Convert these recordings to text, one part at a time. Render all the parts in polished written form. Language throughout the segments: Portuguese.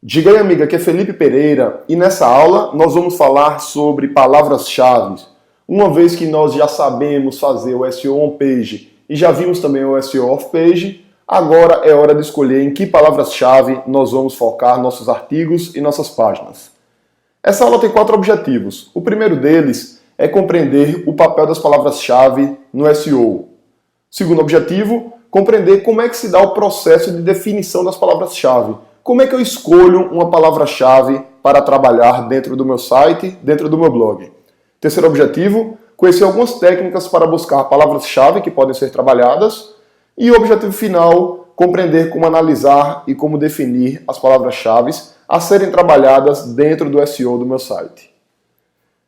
Diga aí, amiga, que é Felipe Pereira e nessa aula nós vamos falar sobre palavras-chave. Uma vez que nós já sabemos fazer o SEO on-page e já vimos também o SEO off-page, agora é hora de escolher em que palavras-chave nós vamos focar nossos artigos e nossas páginas. Essa aula tem 4 objetivos. O primeiro deles é compreender o papel das palavras-chave no SEO. Segundo objetivo, compreender como é que se dá o processo de definição das palavras-chave. Como é que eu escolho uma palavra-chave para trabalhar dentro do meu site, dentro do meu blog? Terceiro objetivo, conhecer algumas técnicas para buscar palavras-chave que podem ser trabalhadas. E o objetivo final, compreender como analisar e como definir as palavras-chave a serem trabalhadas dentro do SEO do meu site.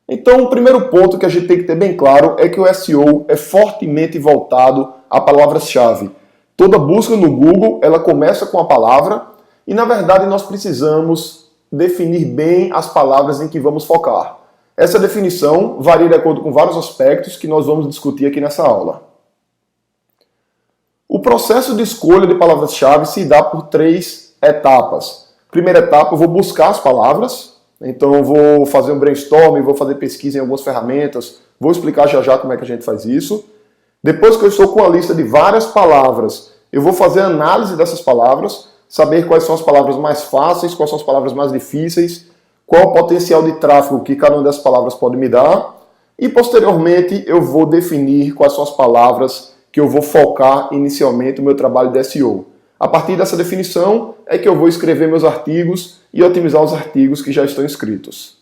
Então, o primeiro ponto que a gente tem que ter bem claro é que o SEO é fortemente voltado a palavras-chave. Toda busca no Google, ela começa com a palavra e, na verdade, nós precisamos definir bem as palavras em que vamos focar. Essa definição varia de acordo com vários aspectos que nós vamos discutir aqui nessa aula. O processo de escolha de palavras-chave se dá por 3 etapas. Primeira etapa, eu vou buscar as palavras. Então eu vou fazer um brainstorm, vou fazer pesquisa em algumas ferramentas, vou explicar já como é que a gente faz isso. Depois que eu estou com a lista de várias palavras, eu vou fazer a análise dessas palavras, saber quais são as palavras mais fáceis, quais são as palavras mais difíceis, qual o potencial de tráfego que cada uma dessas palavras pode me dar, e posteriormente eu vou definir quais são as palavras que eu vou focar inicialmente no meu trabalho de SEO. A partir dessa definição é que eu vou escrever meus artigos e otimizar os artigos que já estão escritos.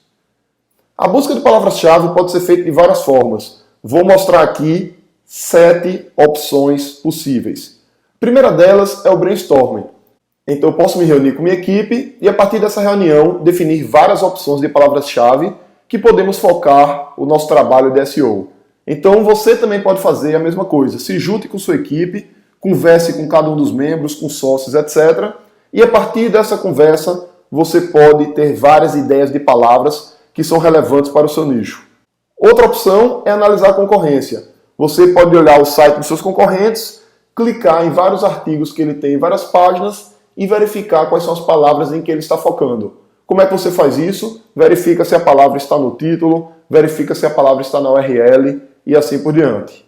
A busca de palavras-chave pode ser feita de várias formas. Vou mostrar aqui 7 opções possíveis. A primeira delas é o brainstorming. Então eu posso me reunir com minha equipe e a partir dessa reunião definir várias opções de palavras-chave que podemos focar o nosso trabalho de SEO. Então você também pode fazer a mesma coisa. Se junte com sua equipe, converse com cada um dos membros, com sócios, etc. E a partir dessa conversa, você pode ter várias ideias de palavras que são relevantes para o seu nicho. Outra opção é analisar a concorrência. Você pode olhar o site dos seus concorrentes, clicar em vários artigos que ele tem em várias páginas e verificar quais são as palavras em que ele está focando. Como é que você faz isso? Verifica se a palavra está no título, verifica se a palavra está na URL e assim por diante.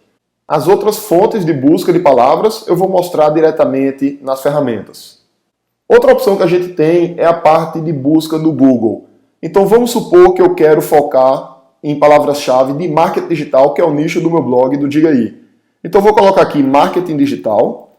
As outras fontes de busca de palavras eu vou mostrar diretamente nas ferramentas. Outra opção que a gente tem é a parte de busca do Google. Então vamos supor que eu quero focar em palavras-chave de marketing digital, que é o nicho do meu blog do Diga Aí. Então vou colocar aqui marketing digital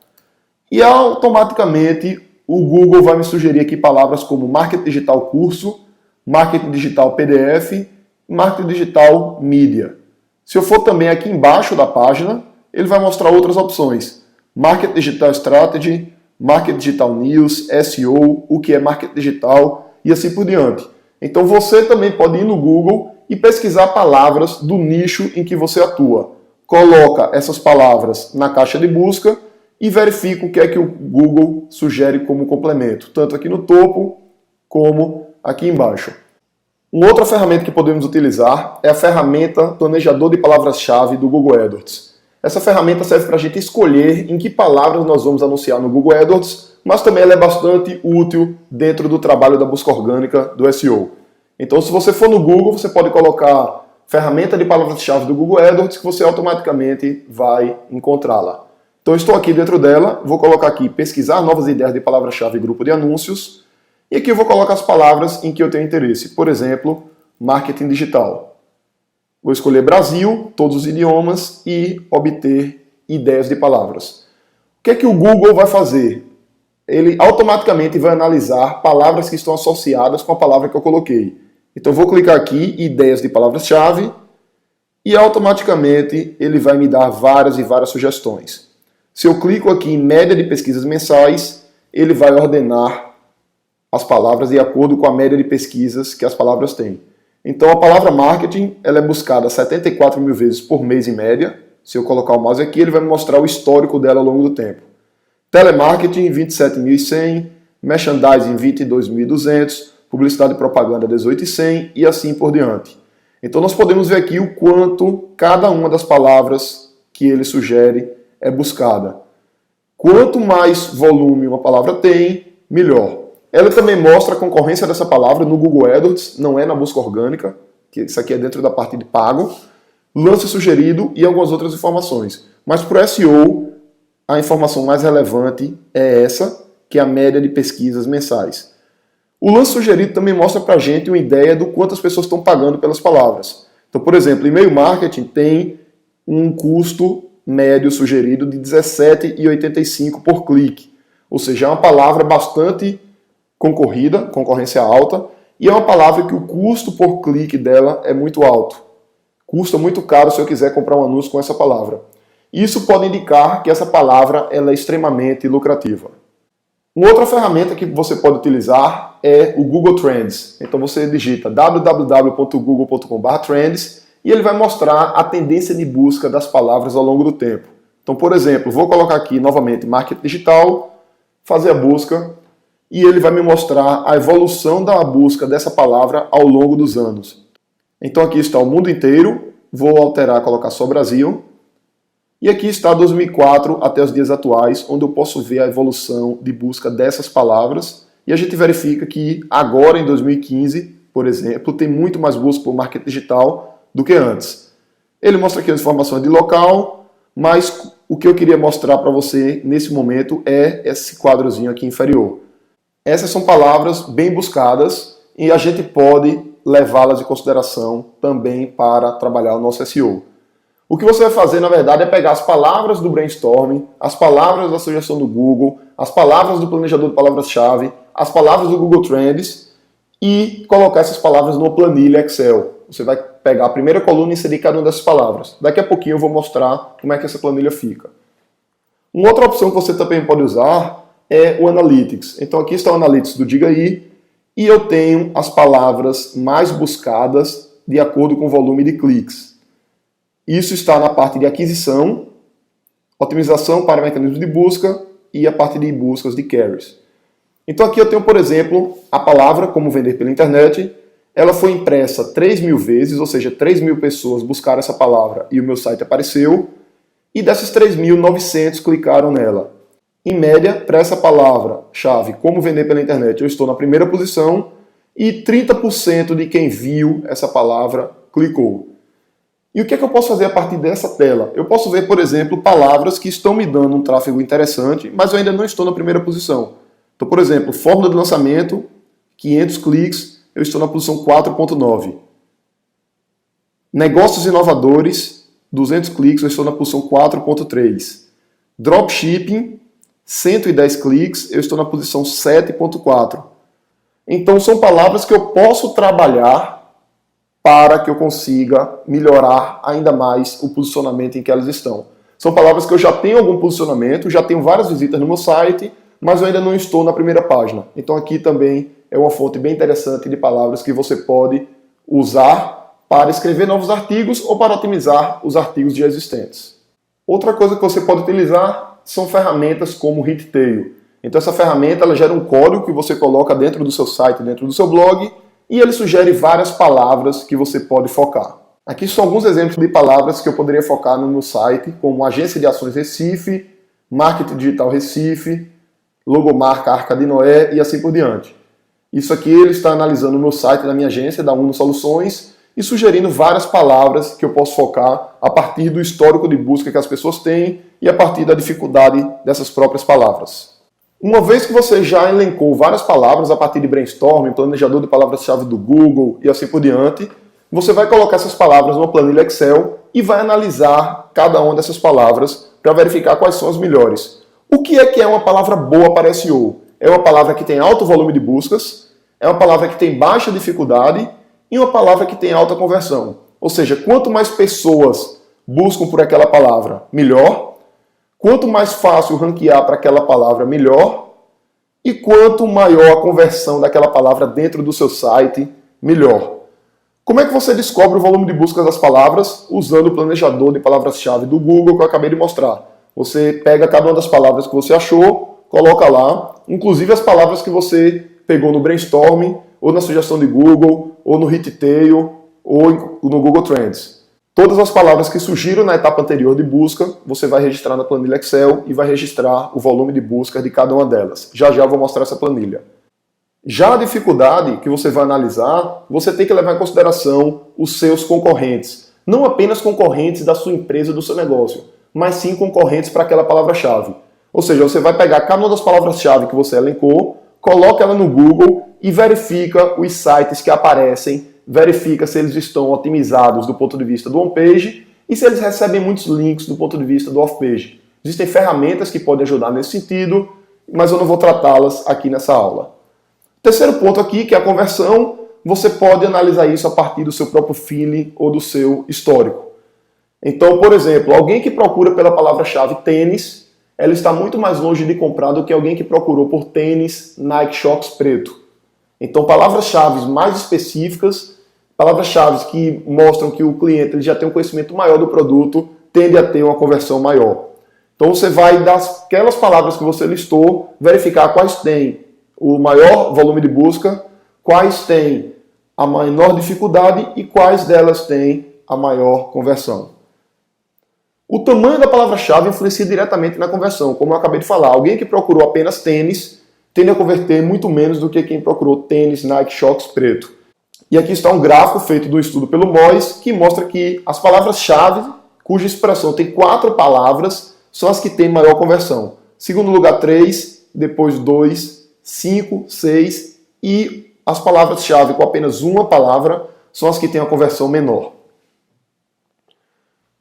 e automaticamente o Google vai me sugerir aqui palavras como marketing digital curso, marketing digital PDF, marketing digital mídia. Se eu for também aqui embaixo da página, ele vai mostrar outras opções. Marketing Digital Strategy, Marketing Digital News, SEO, o que é Marketing Digital e assim por diante. Então você também pode ir no Google e pesquisar palavras do nicho em que você atua. Coloca essas palavras na caixa de busca e verifica o que é que o Google sugere como complemento, tanto aqui no topo como aqui embaixo. Uma outra ferramenta que podemos utilizar é a ferramenta Planejador de Palavras-Chave do Google AdWords. Essa ferramenta serve para a gente escolher em que palavras nós vamos anunciar no Google AdWords, mas também ela é bastante útil dentro do trabalho da busca orgânica do SEO. Então, se você for no Google, você pode colocar ferramenta de palavras-chave do Google AdWords que você automaticamente vai encontrá-la. Então, eu estou aqui dentro dela, vou colocar aqui pesquisar novas ideias de palavra-chave grupo de anúncios. E aqui eu vou colocar as palavras em que eu tenho interesse. Por exemplo, marketing digital. Vou escolher Brasil, todos os idiomas e obter ideias de palavras. O que é que o Google vai fazer? Ele automaticamente vai analisar palavras que estão associadas com a palavra que eu coloquei. Então vou clicar aqui, ideias de palavras-chave, e automaticamente ele vai me dar várias e várias sugestões. Se eu clico aqui em média de pesquisas mensais, ele vai ordenar as palavras de acordo com a média de pesquisas que as palavras têm. Então a palavra marketing ela é buscada 74 mil vezes por mês em média. Se eu colocar o mouse aqui, ele vai me mostrar o histórico dela ao longo do tempo. Telemarketing 27.100, merchandising 22.200, publicidade e propaganda 18.100 e assim por diante. Então nós podemos ver aqui o quanto cada uma das palavras que ele sugere é buscada. Quanto mais volume uma palavra tem, melhor. Ela também mostra a concorrência dessa palavra no Google AdWords, não é na busca orgânica, que isso aqui é dentro da parte de pago, lance sugerido e algumas outras informações. Mas para o SEO, a informação mais relevante é essa, que é a média de pesquisas mensais. O lance sugerido também mostra para a gente uma ideia do quanto as pessoas estão pagando pelas palavras. Então, por exemplo, e-mail marketing tem um custo médio sugerido de R$ 17,85 por clique. Ou seja, é uma palavra bastante concorrida, concorrência alta, e é uma palavra que o custo por clique dela é muito alto. Custa muito caro se eu quiser comprar um anúncio com essa palavra. Isso pode indicar que essa palavra ela é extremamente lucrativa. Uma outra ferramenta que você pode utilizar é o Google Trends. Então você digita www.google.com/trends e ele vai mostrar a tendência de busca das palavras ao longo do tempo. Então, por exemplo, vou colocar aqui novamente marketing digital, fazer a busca e ele vai me mostrar a evolução da busca dessa palavra ao longo dos anos. Então aqui está o mundo inteiro, vou alterar, colocar só Brasil. E aqui está 2004 até os dias atuais, onde eu posso ver a evolução de busca dessas palavras. E a gente verifica que agora, em 2015, por exemplo, tem muito mais busca por marketing digital do que antes. Ele mostra aqui as informações de local, mas o que eu queria mostrar para você nesse momento é esse quadrozinho aqui inferior. Essas são palavras bem buscadas e a gente pode levá-las em consideração também para trabalhar o nosso SEO. O que você vai fazer, na verdade, é pegar as palavras do brainstorming, as palavras da sugestão do Google, as palavras do planejador de palavras-chave, as palavras do Google Trends e colocar essas palavras numa planilha Excel. Você vai pegar a primeira coluna e inserir cada uma dessas palavras. Daqui a pouquinho eu vou mostrar como é que essa planilha fica. Uma outra opção que você também pode usar é o Analytics. Então aqui está o Analytics do Diga Aí e eu tenho as palavras mais buscadas de acordo com o volume de cliques. Isso está na parte de aquisição, otimização para mecanismos de busca e a parte de buscas de carries. Então aqui eu tenho, por exemplo, a palavra como vender pela internet. Ela foi impressa 3.000 vezes, ou seja, 3.000 pessoas buscaram essa palavra e o meu site apareceu. E dessas 3.900 clicaram nela. Em média, para essa palavra-chave, como vender pela internet, eu estou na primeira posição e 30% de quem viu essa palavra clicou. E o que é que eu posso fazer a partir dessa tela? Eu posso ver, por exemplo, palavras que estão me dando um tráfego interessante, mas eu ainda não estou na primeira posição. Então, por exemplo, fórmula de lançamento, 500 cliques, eu estou na posição 4.9. Negócios inovadores, 200 cliques, eu estou na posição 4.3. Dropshipping, 110 cliques, eu estou na posição 7.4. Então são palavras que eu posso trabalhar para que eu consiga melhorar ainda mais o posicionamento em que elas estão. São palavras que eu já tenho algum posicionamento, já tenho várias visitas no meu site, mas eu ainda não estou na primeira página. Então aqui também é uma fonte bem interessante de palavras que você pode usar para escrever novos artigos ou para otimizar os artigos já existentes. Outra coisa que você pode utilizar são ferramentas como o Hittail. Então essa ferramenta ela gera um código que você coloca dentro do seu site, dentro do seu blog, e ele sugere várias palavras que você pode focar. Aqui são alguns exemplos de palavras que eu poderia focar no meu site, como Agência de Ações Recife, Marketing Digital Recife, Logomarca Arca de Noé e assim por diante. Isso aqui ele está analisando o meu site da minha agência, da Uno Soluções, e sugerindo várias palavras que eu posso focar a partir do histórico de busca que as pessoas têm e a partir da dificuldade dessas próprias palavras. Uma vez que você já elencou várias palavras a partir de brainstorming, planejador de palavras-chave do Google e assim por diante, você vai colocar essas palavras numa planilha Excel e vai analisar cada uma dessas palavras para verificar quais são as melhores. O que é uma palavra boa para SEO? É uma palavra que tem alto volume de buscas, é uma palavra que tem baixa dificuldade e uma palavra que tem alta conversão. Ou seja, quanto mais pessoas buscam por aquela palavra, melhor. Quanto mais fácil ranquear para aquela palavra, melhor. E quanto maior a conversão daquela palavra dentro do seu site, melhor. Como é que você descobre o volume de buscas das palavras? Usando o planejador de palavras-chave do Google que eu acabei de mostrar. Você pega cada uma das palavras que você achou, coloca lá, inclusive as palavras que você pegou no brainstorming, ou na sugestão de Google, ou no Hittail, ou no Google Trends. Todas as palavras que surgiram na etapa anterior de busca, você vai registrar na planilha Excel e vai registrar o volume de busca de cada uma delas. Já já eu vou mostrar essa planilha. Já a dificuldade que você vai analisar, você tem que levar em consideração os seus concorrentes. Não apenas concorrentes da sua empresa, do seu negócio, mas sim concorrentes para aquela palavra-chave. Ou seja, você vai pegar cada uma das palavras-chave que você elencou, coloca ela no Google e verifica os sites que aparecem, verifica se eles estão otimizados do ponto de vista do on-page e se eles recebem muitos links do ponto de vista do off-page. Existem ferramentas que podem ajudar nesse sentido, mas eu não vou tratá-las aqui nessa aula. Terceiro ponto aqui, que é a conversão, você pode analisar isso a partir do seu próprio feeling ou do seu histórico. Então, por exemplo, alguém que procura pela palavra-chave tênis, ela está muito mais longe de comprar do que alguém que procurou por tênis Nike Shox preto. Então, palavras-chave mais específicas, palavras-chave que mostram que o cliente já tem um conhecimento maior do produto, tende a ter uma conversão maior. Então, você vai, daquelas palavras que você listou, verificar quais têm o maior volume de busca, quais têm a menor dificuldade e quais delas têm a maior conversão. O tamanho da palavra-chave influencia diretamente na conversão, como eu acabei de falar. Alguém que procurou apenas tênis tende a converter muito menos do que quem procurou tênis Nike Shox preto. E aqui está um gráfico feito do estudo pelo Moyes que mostra que as palavras-chave, cuja expressão tem 4 palavras, são as que têm maior conversão. Segundo lugar, 3, depois 2, 5, 6 e as palavras-chave com apenas uma palavra são as que têm a conversão menor.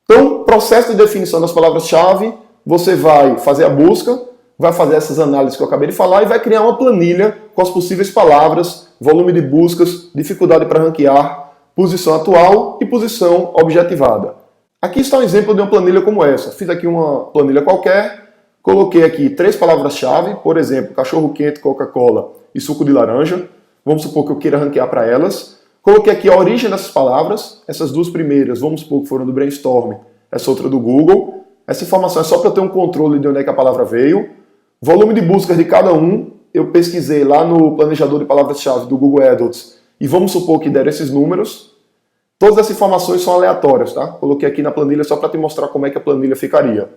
Então, processo de definição das palavras-chave, você vai fazer a busca, vai fazer essas análises que eu acabei de falar e vai criar uma planilha com as possíveis palavras, volume de buscas, dificuldade para ranquear, posição atual e posição objetivada. Aqui está um exemplo de uma planilha como essa. Fiz aqui uma planilha qualquer, coloquei aqui 3 palavras-chave, por exemplo, cachorro-quente, Coca-Cola e suco de laranja. Vamos supor que eu queira ranquear para elas. Coloquei aqui a origem dessas palavras. Essas 2 primeiras, vamos supor que foram do Brainstorm, essa outra do Google. Essa informação é só para eu ter um controle de onde é que a palavra veio. Volume de buscas de cada um, eu pesquisei lá no planejador de palavras-chave do Google AdWords e vamos supor que deram esses números. Todas essas informações são aleatórias, tá? Coloquei aqui na planilha só para te mostrar como é que a planilha ficaria.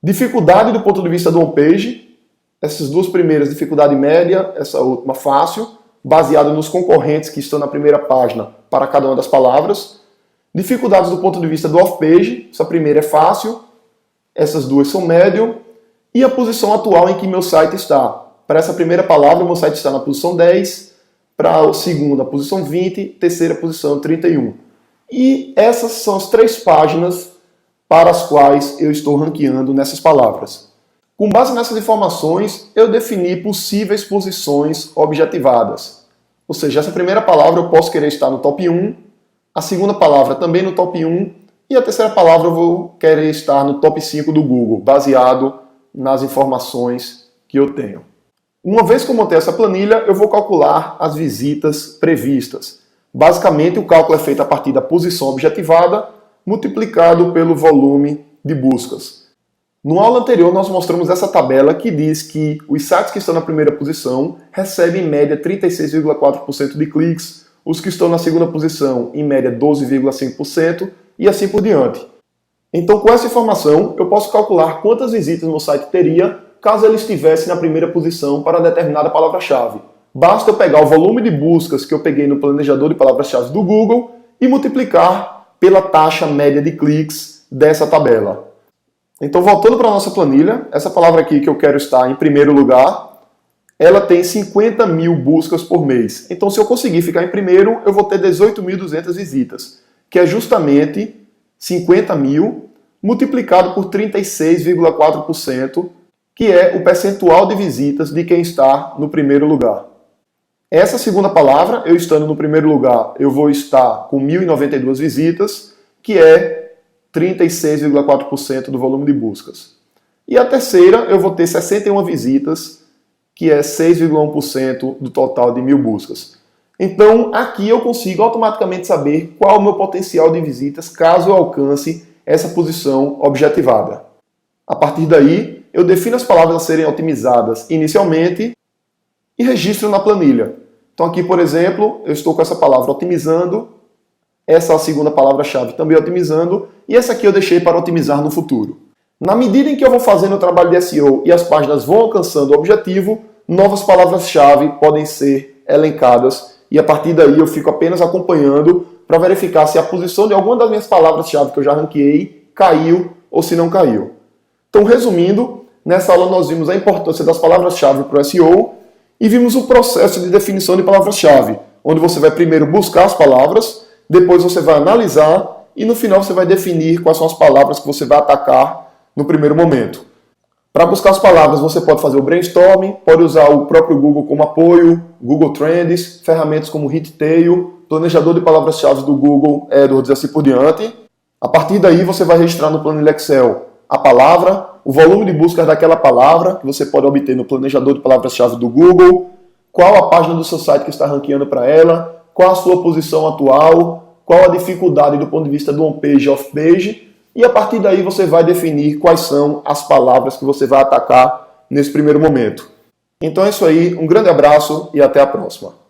Dificuldade do ponto de vista do on-page, essas 2 primeiras, dificuldade média, essa última fácil, baseado nos concorrentes que estão na primeira página para cada uma das palavras. Dificuldades do ponto de vista do off-page, essa primeira é fácil, essas 2 são médio, e a posição atual em que meu site está. Para essa primeira palavra, meu site está na posição 10, para a segunda, posição 20, terceira posição 31. E essas são as 3 páginas para as quais eu estou ranqueando nessas palavras. Com base nessas informações, eu defini possíveis posições objetivadas. Ou seja, essa primeira palavra eu posso querer estar no top 1, a segunda palavra também no top 1, e a terceira palavra eu vou querer estar no top 5 do Google, baseado nas informações que eu tenho. Uma vez que eu montei essa planilha, eu vou calcular as visitas previstas. Basicamente, o cálculo é feito a partir da posição objetivada, multiplicado pelo volume de buscas. No aula anterior, nós mostramos essa tabela que diz que os sites que estão na primeira posição recebem em média 36,4% de cliques, os que estão na segunda posição, em média 12,5% e assim por diante. Então, com essa informação, eu posso calcular quantas visitas meu site teria caso ele estivesse na primeira posição para determinada palavra-chave. Basta eu pegar o volume de buscas que eu peguei no planejador de palavras-chave do Google e multiplicar pela taxa média de cliques dessa tabela. Então, voltando para a nossa planilha, essa palavra aqui que eu quero estar em primeiro lugar, ela tem 50 mil buscas por mês. Então, se eu conseguir ficar em primeiro, eu vou ter 18.200 visitas, que é justamente 50 mil multiplicado por 36,4%, que é o percentual de visitas de quem está no primeiro lugar. Essa segunda palavra, eu estando no primeiro lugar, eu vou estar com 1.092 visitas, que é 36,4% do volume de buscas. E a terceira, eu vou ter 61 visitas, que é 6,1% do total de 1.000 buscas. Então, aqui eu consigo automaticamente saber qual é o meu potencial de visitas caso eu alcance essa posição objetivada. A partir daí, eu defino as palavras a serem otimizadas inicialmente e registro na planilha. Então aqui, por exemplo, eu estou com essa palavra otimizando, essa é a segunda palavra-chave também otimizando, e essa aqui eu deixei para otimizar no futuro. Na medida em que eu vou fazendo o trabalho de SEO e as páginas vão alcançando o objetivo, novas palavras-chave podem ser elencadas e a partir daí eu fico apenas acompanhando para verificar se a posição de alguma das minhas palavras-chave que eu já ranqueei caiu ou se não caiu. Então, resumindo, nessa aula nós vimos a importância das palavras-chave para o SEO e vimos o processo de definição de palavras-chave, onde você vai primeiro buscar as palavras, depois você vai analisar e no final você vai definir quais são as palavras que você vai atacar no primeiro momento. Para buscar as palavras você pode fazer o brainstorming, pode usar o próprio Google como apoio, Google Trends, ferramentas como Hittail, planejador de palavras-chave do Google, AdWords e assim por diante. A partir daí você vai registrar no planilha Excel a palavra, o volume de busca daquela palavra, que você pode obter no planejador de palavras-chave do Google, qual a página do seu site que está ranqueando para ela, qual a sua posição atual, qual a dificuldade do ponto de vista do on-page e off-page, e a partir daí você vai definir quais são as palavras que você vai atacar nesse primeiro momento. Então é isso aí, um grande abraço e até a próxima.